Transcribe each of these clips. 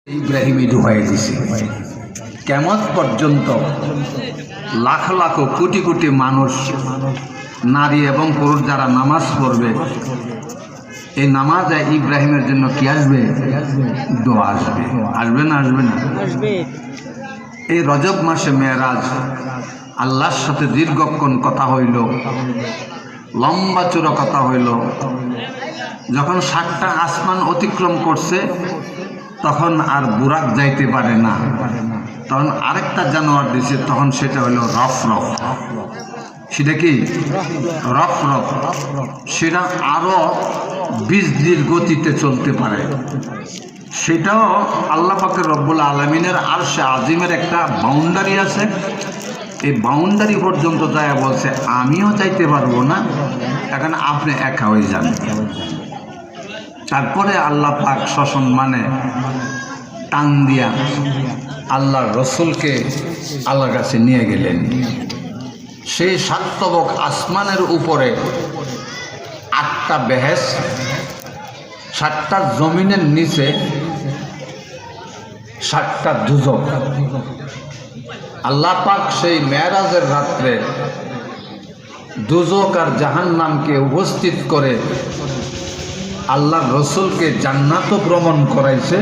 ইব্রাহিমই ডুবাই দিছে। কিয়ামত পর্যন্ত লাখ লাখ কোটি কোটি মানুষ, নারী এবং পুরুষ যারা নামাজ পড়বে, এই নামাজে ইব্রাহিমের জন্য কি আসবে? দোয়া আসবে। আসবে না? আসবে না? এই রজব মাসে মেরাজ, আল্লাহর সাথে দীর্ঘক্ষণ কথা হইল, লম্বা চূড়া কথা হইল। যখন 7টা আসমান অতিক্রম করছে, তখন আর বুরাক যাইতে পারে না, তখন আরেকটা জানোয়ার দিছে, তখন সেটা হলো রফ রফ। সেটা কি? রফ রফ। সেটা আরো বিজলির গতিতে চলতে পারে। সেটাও আল্লাহ পাকের রব্বুল আলামিনের আরশে আজিমের একটা বাউন্ডারি আছে। এই বাউন্ডারি পর্যন্ত যায় বলছে আমিও যাইতে পারবো না, এখন আপনি একা হয়ে যান। তারপরে আল্লাহ পাক সসম্মানে টান দিয়া আল্লাহর রসুলকে আল্লাহর কাছে নিয়ে গেলেন। সেই 7 তবক আসমানের উপরে 8টা বেহেশত, 7টা জমিনের নিচে 7টা দুজক। আল্লাহ পাক সেই মেরাজের রাত্রে দুজক আর জাহান্নামকে উপস্থিত করে আল্লাহর রসুলকে জান্নাতও ভ্রমণ করাইছে,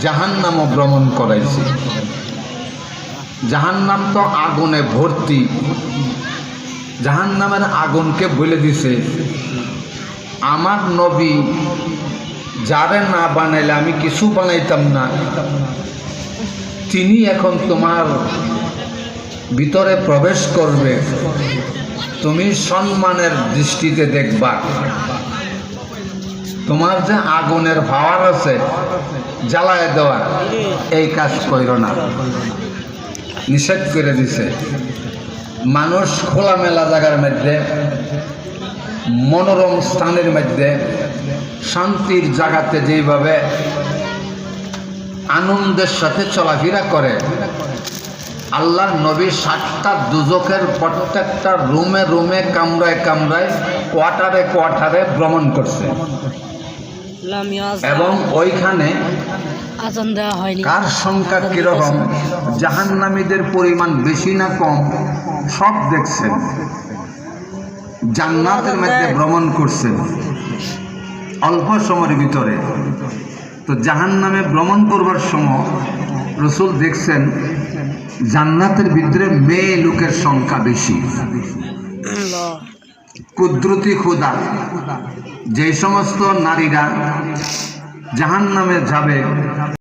জাহান্নামও ভ্রমণ করাইছে। জাহান্নাম তো আগুনে ভর্তি। জাহান্নামের আগুনকে বলে দিছে, আমার নবী যারে না বানাইলে আমি কিছু বানাইতাম না, তিনি এখন তোমার ভিতরে প্রবেশ করবে, তুমি সম্মানের দৃষ্টিতে দেখবা। তোমার যে আগুনের পাওয়ার আছে জ্বালায় দেওয়া, এই কাজ কইরো না, নিষেধ করে দিছে। মানুষ খোলামেলা জায়গার মধ্যে, মনোরম স্থানের মধ্যে, শান্তির জায়গাতে যেভাবে আনন্দের সাথে চলাফেরা করে, আল্লাহর নবী 7টা দুজকের প্রত্যেকটা রুমে রুমে, কামরায় কামরায়, কোয়ার্টারে কোয়ার্টারে ভ্রমণ করছে। এবং ওইখানে কার সংখ্যা কিরকম, জাহান্নামীদের পরিমাণ বেশি না কম, সব দেখছেন। জান্নাতের মধ্যে ভ্রমণ করছেন অল্প সময়ের ভিতরে। তো জাহান্নামে ভ্রমণ করবার সময় রসুল দেখছেন জান্নাতের ভিতরে মেয়ে লোকের সংখ্যা বেশি। কুদরতি খুদা, যে সমস্ত নারীরা জাহান্নামে যাবে